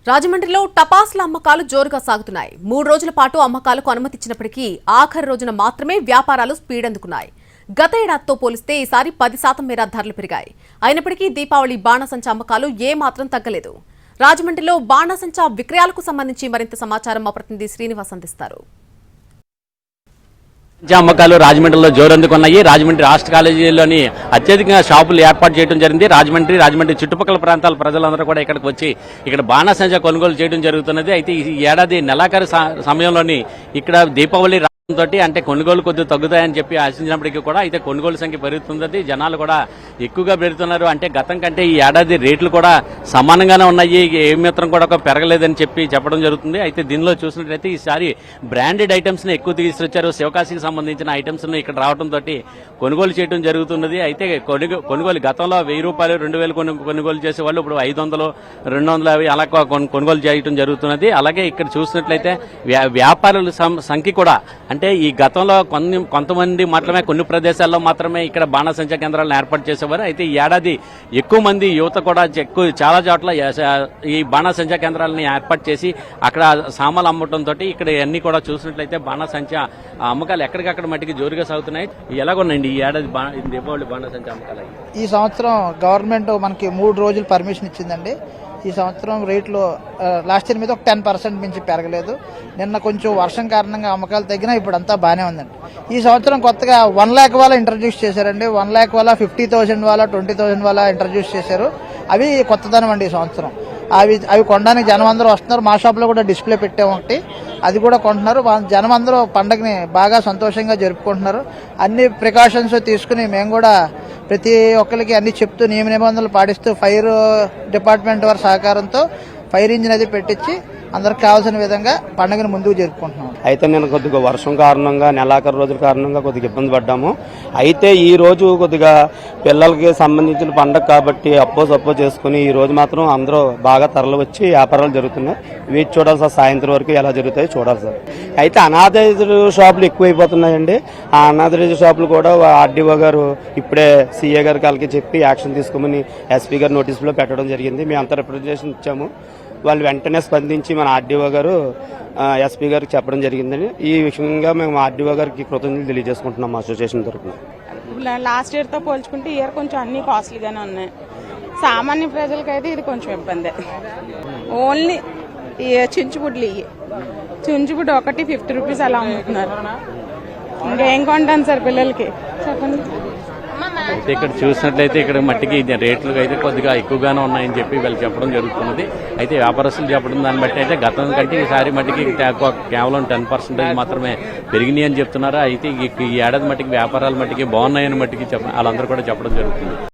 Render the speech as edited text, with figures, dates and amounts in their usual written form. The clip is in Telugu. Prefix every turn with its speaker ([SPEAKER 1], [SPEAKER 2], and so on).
[SPEAKER 1] రాజమండ్రిలో టపాసుల అమ్మకాలు జోరుగా సాగుతున్నాయి. 3 రోజుల పాటు అమ్మకాలకు అనుమతిచ్చినప్పటికీ ఆఖరి రోజున మాత్రమే వ్యాపారాలు స్పీడ్ అందుకున్నాయి. గత ఏడాదితో పోలిస్తే ఈసారి 10% మేర ధరలు పెరిగాయి. అయినప్పటికీ దీపావళి బాణసంచా అమ్మకాలు ఏమాత్రం తగ్గలేదు. రాజమండ్రిలో బాణసంచా విక్రయాలకు సంబంధించి మరింత సమాచారం మా ప్రతినిధి శ్రీనివాస్ అందిస్తారు.
[SPEAKER 2] అమ్మకాలు రాజమండ్రిలో జోరందుకున్నాయి. రాజమండ్రి రాష్ట్ర కాలేజీలోని అత్యధికంగా షాపులు ఏర్పాటు చేయడం జరిగింది. రాజమండ్రి చుట్టుపక్కల ప్రాంతాల ప్రజలందరూ కూడా ఇక్కడికి వచ్చి ఇక్కడ బాణసంచా కొనుగోలు చేయడం జరుగుతున్నది. అయితే ఈ ఏడాది నెలాఖరు సమయంలోని ఇక్కడ దీపావళి తోటి అంటే కొనుగోలు కొద్దిగా తగ్గుతాయని చెప్పి ఆశించినప్పటికీ కూడా అయితే కొనుగోలు సంఖ్య పెరుగుతుంది. జనాలు కూడా ఎక్కువగా పెరుగుతున్నారు. అంటే గతం కంటే ఈ ఏడాది రేట్లు కూడా సమానంగానే ఉన్నాయి. ఏమాత్రం కూడా పెరగలేదని చెప్పడం జరుగుతుంది. అయితే దీనిలో చూసినట్లయితే ఈసారి బ్రాండెడ్ ఐటమ్స్ ని ఎక్కువ తీసుకొచ్చారు. శివకాశికి సంబంధించిన ఐటమ్స్ ను ఇక్కడ రావడంతో కొనుగోలు చేయడం జరుగుతున్నది. అయితే కొనుగోలు గతంలో 1000 రూపాయలు 2000 కొనుగోలు చేసేవాళ్ళు ఇప్పుడు 500, 250 అలా కొనుగోలు చేయడం జరుగుతున్నది. అలాగే ఇక్కడ చూసినట్లయితే వ్యాపారుల సంఖ్య కూడా అంటే ఈ గతంలో కొంతమంది మాత్రమే కొన్ని ప్రదేశాల్లో మాత్రమే ఇక్కడ బాణసంచా కేంద్రాలను ఏర్పాటు చేసేవారు. అయితే ఈ ఏడాది ఎక్కువ మంది యువత కూడా చాలా చోట్ల ఈ బాణసంచా కేంద్రాలని ఏర్పాటు చేసి అక్కడ సామాన్లు అమ్మటంతో ఇక్కడ అన్ని కూడా చూసినట్లయితే బాణసంచా అమ్మకాలు ఎక్కడికక్కడ మట్టికి జోరుగా సాగుతున్నాయి. ఎలాగొన్నాయండి ఈ ఏడాది దీపావళి బాణసంచా అమ్మకాలు?
[SPEAKER 3] ఈ సంవత్సరం గవర్నమెంట్ మనకి 3 రోజులు పర్మిషన్ ఇచ్చిందండి. ఈ సంవత్సరం రేట్లు లాస్ట్ ఇయర్ మీద ఒక 10% మించి పెరగలేదు. నిన్న కొంచెం వర్షం కారణంగా అమ్మకాలు తగ్గినా ఇప్పుడు అంతా బాగానే ఉందండి. ఈ సంవత్సరం కొత్తగా 1 lakh వాళ్ళ ఇంట్రడ్యూస్ చేశారండి. 1 lakh వాళ్ళ 50,000 వాళ్ళ 20,000 వాళ్ళ ఇంట్రడ్యూస్ చేశారు. అవి కొత్తదనం అండి ఈ సంవత్సరం. అవి కొనడానికి జనం అందరూ వస్తున్నారు. మా షాప్లో కూడా డిస్ప్లే పెట్టాము ఒకటి, అది కూడా కొంటున్నారు. జనం అందరూ పండుగని బాగా సంతోషంగా జరుపుకుంటున్నారు. అన్ని ప్రికాషన్స్ తీసుకుని మేము కూడా ప్రతి ఒక్కరికి అన్ని చెప్తూ నియమ నిబంధనలు పాటిస్తూ ఫైర్ డిపార్ట్మెంట్ వారి సహకారంతో ఫైర్ ఇంజిన్ అది పెట్టించి అందరికి కావాల్సిన విధంగా పండుగను ముందుకు జరుపుకుంటున్నాం.
[SPEAKER 4] అయితే నేను కొద్దిగా వర్షం కారణంగా నెలాఖరు రోజుల కారణంగా కొద్దిగా ఇబ్బంది పడ్డాము. అయితే ఈ రోజు కొద్దిగా పిల్లలకి సంబంధించిన పండుగ కాబట్టి సప్పో చేసుకుని ఈ రోజు మాత్రం అందరూ బాగా తరలి వచ్చి వ్యాపారాలు జరుగుతున్నాయి. వీటి చూడాలి సార్, సాయంత్రం వరకు ఎలా జరుగుతాయో చూడాలి సార్. అయితే అనాథరైజ్డ్ షాపులు ఎక్కువైపోతున్నాయండి. ఆ అనాథరైజ్డ్ షాపులు కూడా ఆర్డీఓ గారు ఇప్పుడే సీఏ గారికి వాళ్ళకి చెప్పి యాక్షన్ తీసుకోమని ఎస్పీ గారు నోటీసులో పెట్టడం జరిగింది. మేము అంతా రిప్రజెంటేషన్ ఇచ్చాము. వాళ్ళు వెంటనే స్పందించి మన ఆర్డీఓ గారు ఎస్పీ గారికి చెప్పడం జరిగిందని ఈ విషయంగా మేము ఆర్డీఓ గారికి కృతజ్ఞతలు తెలియజేసుకుంటున్నాం మా అసోసియేషన్ తరఫున.
[SPEAKER 5] లాస్ట్ ఇయర్ తో పోల్చుకుంటే ఇయర్ కొంచెం అన్ని కాస్ట్లీగానే ఉన్నాయి. సామాన్య ప్రజలకైతే ఇది కొంచెం ఇబ్బంది. ఓన్లీ చించుబుడ్లు ఒకటి 50 రూపీస్ అలా అమ్ముతున్నారు. ఇంకేం కొంటాను సార్ పిల్లలకి చెప్పండి.
[SPEAKER 2] అయితే ఇక్కడ చూసినట్లయితే ఇక్కడ మట్టికి రేట్లు అయితే కొద్దిగా ఎక్కువగానే ఉన్నాయని చెప్పి వీళ్ళు చెప్పడం జరుగుతున్నది. అయితే వ్యాపారస్తులు చెప్పడం దాన్ని బట్టి అయితే గతం కంటే ఈసారి మట్టికి కేవలం 10% మాత్రమే పెరిగినాయి అని చెప్తున్నారు. అయితే ఈ ఏడాది మట్టికి వ్యాపారాల మట్టికి బాగున్నాయని మట్టికి వాళ్ళందరూ కూడా చెప్పడం జరుగుతుంది.